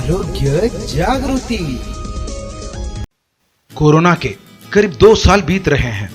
आरोग्य जागृति। कोरोना के करीब 2 साल बीत रहे हैं।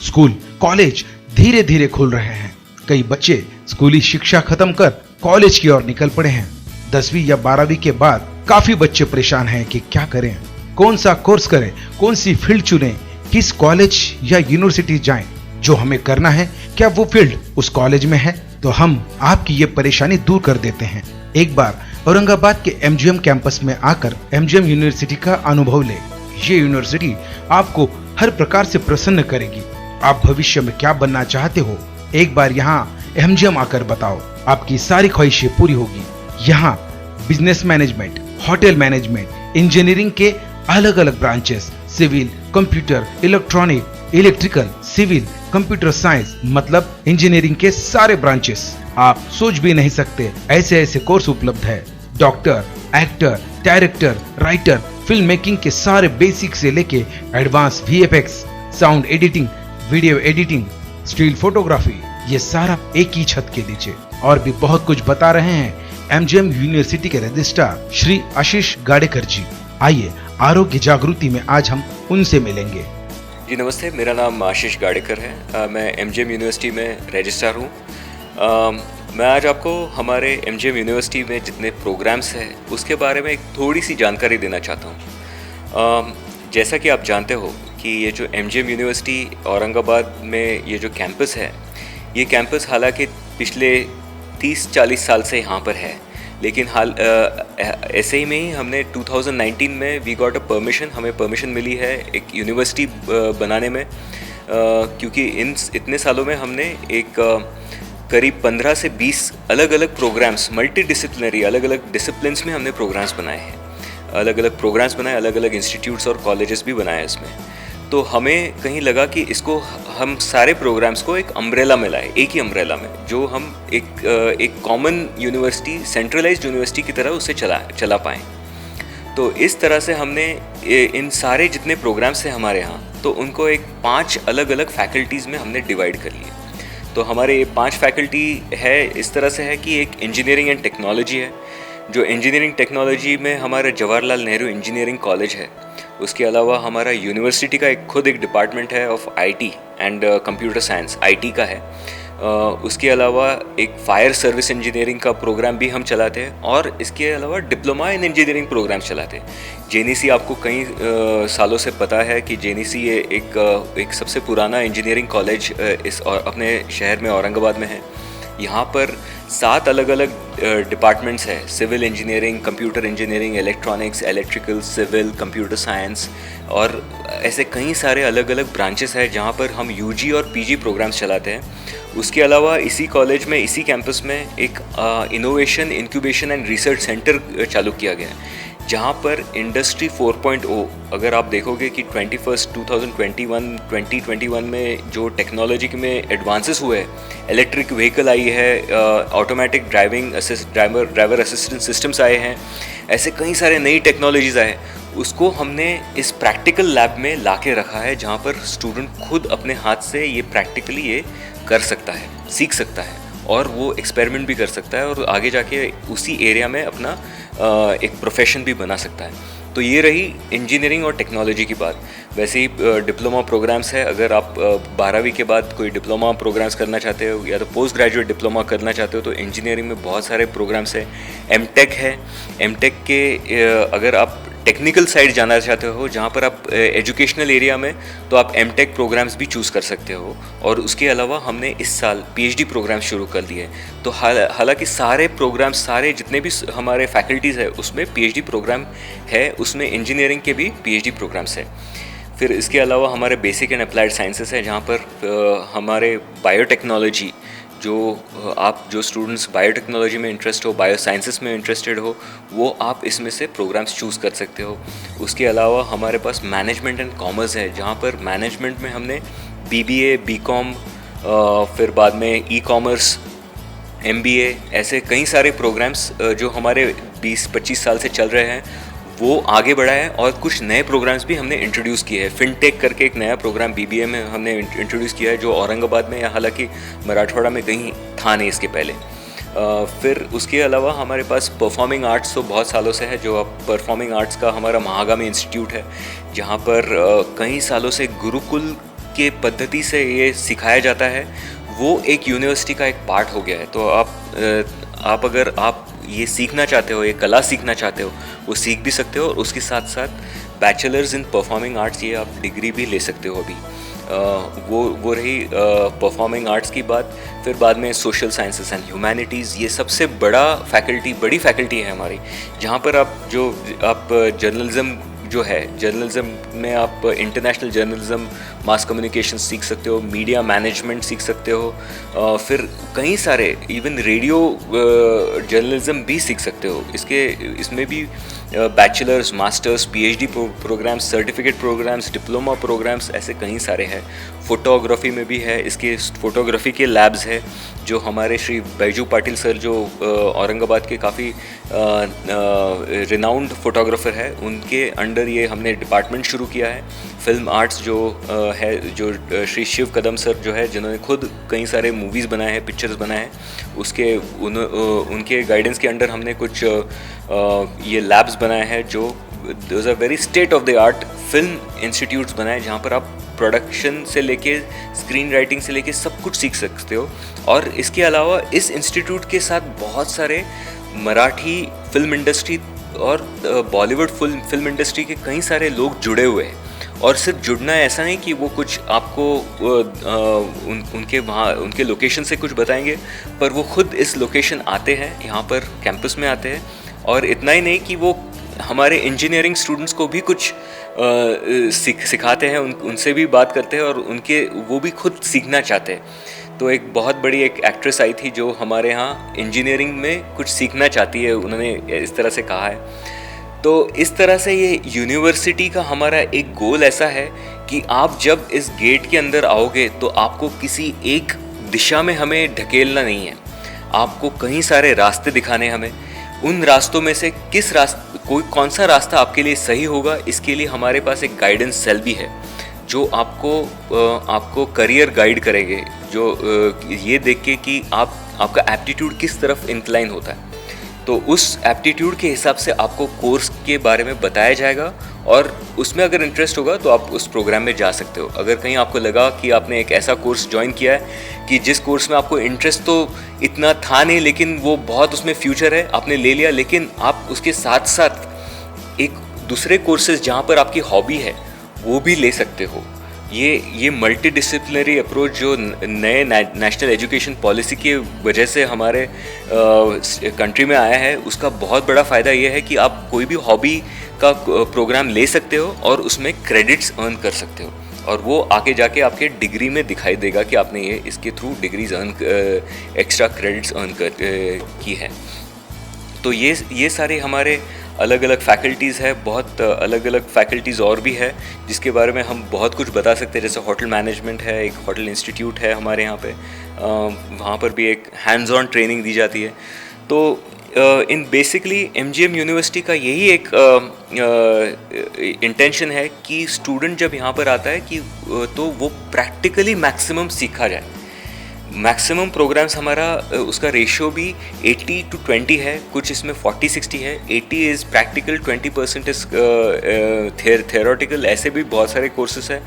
स्कूल कॉलेज धीरे धीरे खुल रहे हैं। कई बच्चे स्कूली शिक्षा खत्म कर कॉलेज की ओर निकल पड़े हैं। 10वीं या 12वीं के बाद काफी बच्चे परेशान हैं कि क्या करें, कौन सा कोर्स करें, कौन सी फील्ड चुनें, किस कॉलेज या यूनिवर्सिटी जाएं। जो हमें करना है, क्या वो फील्ड उस कॉलेज में है? तो हम आपकी ये परेशानी दूर कर देते हैं। एक बार औरंगाबाद के एमजीएम कैंपस में आकर एमजीएम यूनिवर्सिटी का अनुभव ले। ये यूनिवर्सिटी आपको हर प्रकार से प्रसन्न करेगी। आप भविष्य में क्या बनना चाहते हो, एक बार यहाँ एमजीएम आकर बताओ, आपकी सारी ख्वाहिशें पूरी होगी। यहाँ business management, hotel management, engineering के अलग अलग branches, civil, computer, electronic, electrical, civil, computer science, मतलब इंजीनियरिंग के सारे ब्रांचेस। आप सोच भी नहीं सकते ऐसे ऐसे कोर्स उपलब्ध है। Doctor, actor, director, writer, film making के सारे बेसिक से लेके advance VFX, sound editing, video editing, still photography, ये सारा एक ही छत के नीचे। और भी बहुत कुछ बता रहे हैं एमजीएम यूनिवर्सिटी के रजिस्ट्रार श्री आशीष गाडेकर जी। आइए आरोग्य जागृति में आज हम उनसे मिलेंगे। जी नमस्ते, मेरा नाम आशीष गाडेकर है। मैं एमजीएम यूनिवर्सिटी में रजिस्ट्रार हूँ। मैं आज आपको हमारे एमजीएम यूनिवर्सिटी में जितने प्रोग्राम्स हैं उसके बारे में एक थोड़ी सी जानकारी देना चाहता हूँ। जैसा कि आप जानते हो कि ये जो एमजीएम यूनिवर्सिटी औरंगाबाद में ये जो कैंपस है, ये कैंपस हालांकि पिछले 30-40 साल से यहाँ पर है, लेकिन ऐसे ही में ही हमने 2019 में वी गॉट अ परमिशन, हमें परमिशन मिली है एक यूनिवर्सिटी बनाने में, क्योंकि इतने सालों में हमने एक करीब 15 से 20 अलग अलग प्रोग्राम्स, मल्टी डिसिप्लिनरी, अलग अलग डिसिप्लिन्स में हमने प्रोग्राम्स बनाए हैं। अलग अलग प्रोग्राम्स बनाए, अलग अलग इंस्टीट्यूट्स और कॉलेजेस भी बनाए इसमें। तो हमें कहीं लगा कि इसको हम सारे प्रोग्राम्स को एक अम्ब्रेला में लाए, एक ही अम्ब्रेला में, जो हम एक कॉमन यूनिवर्सिटी, सेंट्रलाइज्ड यूनिवर्सिटी की तरह उसे चला पाएँ। तो इस तरह से हमने इन सारे जितने प्रोग्राम्स हैं हमारे यहाँ, तो उनको एक 5 अलग अलग फैकल्टीज़ में हमने डिवाइड कर लिया। तो हमारे ये 5 फैकल्टी है इस तरह से है कि एक इंजीनियरिंग एंड टेक्नोलॉजी है, जो इंजीनियरिंग टेक्नोलॉजी में हमारा जवाहरलाल नेहरू इंजीनियरिंग कॉलेज है। उसके अलावा हमारा यूनिवर्सिटी का खुद एक डिपार्टमेंट है of IT and computer science, IT का है। उसके अलावा एक फायर सर्विस इंजीनियरिंग का प्रोग्राम भी हम चलाते हैं, और इसके अलावा डिप्लोमा इन इंजीनियरिंग प्रोग्राम चलाते हैं। जेनीसी आपको कई सालों से पता है कि जेनीसी ये एक सबसे पुराना इंजीनियरिंग कॉलेज अपने शहर में औरंगाबाद में है। यहाँ पर 7 अलग अलग डिपार्टमेंट्स हैं, civil engineering, computer engineering, electronics, electrical, civil, computer science, और ऐसे कई सारे अलग अलग ब्रांचेस हैं जहाँ पर हम यूजी और पीजी प्रोग्राम्स चलाते हैं। उसके अलावा इसी कॉलेज में, इसी कैंपस में एक innovation, incubation and research centre चालू किया गया है, जहाँ पर इंडस्ट्री 4.0, अगर आप देखोगे कि 2021 में जो टेक्नोलॉजी में एडवांसेस हुए हैं, इलेक्ट्रिक व्हीकल आई है, ऑटोमेटिक ड्राइवर असिस्टेंट सिस्टम्स आए हैं, ऐसे कई सारे नई टेक्नोलॉजीज़ आए, उसको हमने इस प्रैक्टिकल लैब में ला के रखा है, जहाँ पर स्टूडेंट खुद अपने हाथ से ये प्रैक्टिकली ये कर सकता है, सीख सकता है, और वो एक्सपेरिमेंट भी कर सकता है, और आगे जाके उसी एरिया में अपना एक प्रोफेशन भी बना सकता है। तो ये रही इंजीनियरिंग और टेक्नोलॉजी की बात। वैसे ही डिप्लोमा प्रोग्राम्स है, अगर आप 12वीं के बाद कोई डिप्लोमा प्रोग्राम्स करना चाहते हो या तो पोस्ट ग्रेजुएट डिप्लोमा करना चाहते हो, तो इंजीनियरिंग में बहुत सारे प्रोग्राम्स है। एमटेक है, एमटेक के अगर आप टेक्निकल साइड जाना चाहते हो, जहाँ पर आप एजुकेशनल एरिया में, तो आप एमटेक प्रोग्राम्स भी चूज़ कर सकते हो। और उसके अलावा हमने इस साल पीएचडी प्रोग्राम शुरू कर दिए। तो हालांकि सारे प्रोग्राम्स, सारे जितने भी हमारे फैकल्टीज़ है उसमें पीएचडी प्रोग्राम है, उसमें इंजीनियरिंग के भी पीएचडी प्रोग्राम्स है। फिर इसके अलावा हमारे बेसिक एंड अप्लाइड साइंसेस है, जहाँ पर हमारे बायोटेक्नोलॉजी, जो स्टूडेंट्स बायोटेक्नोलॉजी में इंटरेस्ट हो, बायो साइंसेस में इंटरेस्टेड हो, वो आप इसमें से प्रोग्राम्स चूज़ कर सकते हो। उसके अलावा हमारे पास मैनेजमेंट एंड कॉमर्स है, जहाँ पर मैनेजमेंट में हमने बीबीए, बीकॉम, फिर बाद में ई कॉमर्स, एमबीए, ऐसे कई सारे प्रोग्राम्स जो हमारे 20-25 साल से चल रहे हैं, वो आगे बढ़ा है। और कुछ नए प्रोग्राम्स भी हमने इंट्रोड्यूस किए हैं। फिनटेक करके एक नया प्रोग्राम बीबीए में हमने इंट्रोड्यूस किया है, जो औरंगाबाद में, या हालांकि मराठवाड़ा में कहीं था नहीं इसके पहले। फिर उसके अलावा हमारे पास परफॉर्मिंग आर्ट्स तो बहुत सालों से है, जो अब परफॉर्मिंग आर्ट्स का हमारा महागामी इंस्टीट्यूट है, जहाँ पर कई सालों से गुरुकुल के पद्धति से ये सिखाया जाता है। वो एक यूनिवर्सिटी का एक पार्ट हो गया है। तो आप अगर आप ये सीखना चाहते हो, ये कला सीखना चाहते हो, वो सीख भी सकते हो, और उसके साथ साथ बैचलर्स इन परफॉर्मिंग आर्ट्स ये आप डिग्री भी ले सकते हो अभी। वो रही परफॉर्मिंग आर्ट्स की बात। फिर बाद में सोशल साइंसेस एंड ह्यूमैनिटीज़, ये सबसे बड़ी फैकल्टी है हमारी, जहाँ पर आप जर्नलिज्म जो है, जर्नलिज्म में आप इंटरनेशनल जर्नलिज्म, मास कम्युनिकेशन सीख सकते हो, मीडिया मैनेजमेंट सीख सकते हो, फिर कई सारे इवन रेडियो जर्नलिज्म भी सीख सकते हो। इसमें भी bachelors, masters, PhD programmes, certificate programmes, diploma programmes, ऐसे कई सारे हैं। फोटोग्राफी में भी है, इसके फोटोग्राफी के लैब्स है, जो हमारे श्री बैजू पाटिल सर, जो औरंगाबाद के काफ़ी रिनाउंड फोटोग्राफर है, उनके अंडर ये हमने डिपार्टमेंट शुरू किया है। फिल्म आर्ट्स जो है, जो श्री शिव कदम सर जो है, जिन्होंने खुद कई सारे मूवीज़ बनाए हैं, पिक्चर्स बनाए हैं, उनके गाइडेंस के अंडर हमने कुछ ये लैब्स बनाए हैं, जो those are very state of the art film institutes बनाए, जहाँ पर आप प्रोडक्शन से लेके स्क्रीन राइटिंग से लेके सब कुछ सीख सकते हो। और इसके अलावा इस इंस्टीट्यूट के साथ बहुत सारे मराठी फिल्म इंडस्ट्री और बॉलीवुड फिल्म इंडस्ट्री के कई सारे लोग जुड़े हुए हैं। और सिर्फ जुड़ना ऐसा नहीं कि वो कुछ आपको उनके लोकेशन से कुछ बताएंगे, पर वो खुद इस लोकेशन आते हैं, यहाँ पर कैंपस में आते हैं। और इतना ही नहीं कि वो हमारे इंजीनियरिंग स्टूडेंट्स को भी कुछ सिखाते हैं, उनसे भी बात करते हैं, और वो भी खुद सीखना चाहते हैं। तो एक बहुत बड़ी एक एक्ट्रेस आई थी जो हमारे यहाँ इंजीनियरिंग में कुछ सीखना चाहती है, उन्होंने इस तरह से कहा है। तो इस तरह से ये यूनिवर्सिटी का हमारा एक गोल ऐसा है कि आप जब इस गेट के अंदर आओगे तो आपको किसी एक दिशा में हमें ढकेलना नहीं है, आपको कई सारे रास्ते दिखाने हमें। उन रास्तों में से कौन सा रास्ता आपके लिए सही होगा, इसके लिए हमारे पास एक गाइडेंस सेल भी है, जो आपको करियर गाइड करेंगे, जो ये देख के कि आपका एप्टीट्यूड किस तरफ इंक्लाइन होता है। तो उस एप्टीट्यूड के हिसाब से आपको कोर्स के बारे में बताया जाएगा, और उसमें अगर इंटरेस्ट होगा तो आप उस प्रोग्राम में जा सकते हो। अगर कहीं आपको लगा कि आपने एक ऐसा कोर्स ज्वाइन किया है कि जिस कोर्स में आपको इंटरेस्ट तो इतना था नहीं, लेकिन वो बहुत उसमें फ्यूचर है, आपने ले लिया, लेकिन आप उसके साथ साथ एक दूसरे कोर्सेज जहाँ पर आपकी हॉबी है वो भी ले सकते हो। ये मल्टी डिसिप्लिनरी अप्रोच जो नए नेशनल एजुकेशन पॉलिसी की वजह से हमारे कंट्री में आया है, उसका बहुत बड़ा फ़ायदा ये है कि आप कोई भी हॉबी का प्रोग्राम ले सकते हो और उसमें क्रेडिट्स अर्न कर सकते हो, और वो आगे जाके आपके डिग्री में दिखाई देगा कि आपने इसके through degrees extra credits earn की है। तो ये सारे हमारे अलग अलग फैकल्टीज़ है, बहुत अलग अलग फैकल्टीज़ और भी है जिसके बारे में हम बहुत कुछ बता सकते हैं। जैसे होटल मैनेजमेंट है, एक होटल इंस्टीट्यूट है हमारे यहाँ पे, वहाँ पर भी एक हैंड्स ऑन ट्रेनिंग दी जाती है। तो इन बेसिकली एमजीएम यूनिवर्सिटी का यही एक इंटेंशन है कि स्टूडेंट जब यहाँ पर आता है कि तो वो प्रैक्टिकली मैक्सिमम सीखा जाए। मैक्सिमम प्रोग्राम्स हमारा उसका रेशियो भी 80-20 है, कुछ इसमें 40-60 है। 80 इज़ प्रैक्टिकल, 20% इज़ थियोरेटिकल, ऐसे भी बहुत सारे कोर्सेस हैं।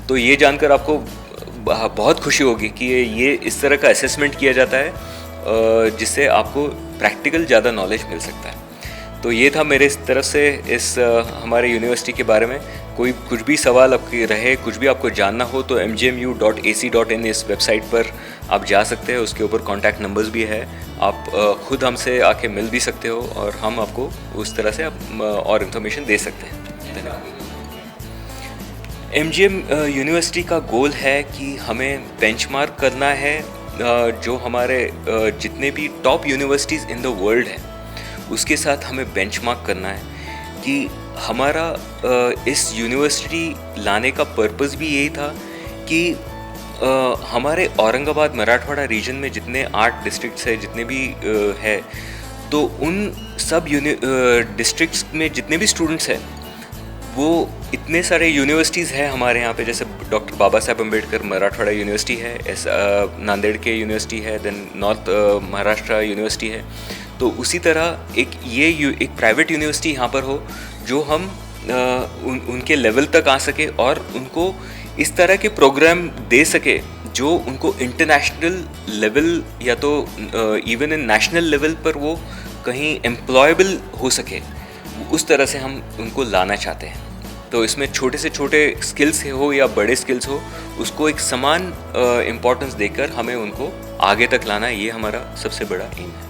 तो ये जानकर आपको बहुत खुशी होगी कि ये इस तरह का असेसमेंट किया जाता है जिससे आपको प्रैक्टिकल ज़्यादा नॉलेज मिल सकता है। तो ये था मेरे तरफ से इस हमारे यूनिवर्सिटी के बारे में। कोई कुछ भी सवाल आपके रहे, कुछ भी आपको जानना हो तो mgmu.ac.in इस वेबसाइट पर आप जा सकते हैं। उसके ऊपर कॉन्टैक्ट नंबर्स भी है, आप खुद हमसे आके मिल भी सकते हो और हम आपको उस तरह से और इन्फॉर्मेशन दे सकते हैं। धन्यवाद। एमजीएम यूनिवर्सिटी का गोल है कि हमें बेंचमार्क करना है जो हमारे जितने भी top universities in the world हैं उसके साथ हमें बेंचमार्क करना है कि हमारा इस यूनिवर्सिटी लाने का पर्पस भी यही था कि हमारे औरंगाबाद मराठवाड़ा रीजन में जितने 8 डिस्ट्रिक्ट्स है, जितने भी है, तो उन सब डिस्ट्रिक्ट्स में जितने भी स्टूडेंट्स हैं वो इतने सारे यूनिवर्सिटीज़ हैं हमारे यहाँ पे, जैसे डॉक्टर बाबा साहेब अम्बेडकर मराठवाड़ा यूनिवर्सिटी है, नांदेड़ के यूनिवर्सिटी है, देन नॉर्थ महाराष्ट्र यूनिवर्सिटी है। तो उसी तरह एक प्राइवेट यूनिवर्सिटी यहाँ पर हो जो हम उनके लेवल तक आ सके और उनको इस तरह के प्रोग्राम दे सके जो उनको इंटरनेशनल लेवल या तो इवन इन नेशनल लेवल पर वो कहीं एम्प्लॉयबल हो सके, उस तरह से हम उनको लाना चाहते हैं। तो इसमें छोटे से छोटे स्किल्स हो या बड़े स्किल्स हो, उसको एक समान इम्पोर्टेंस देकर हमें उनको आगे तक लाना, ये हमारा सबसे बड़ा एम है।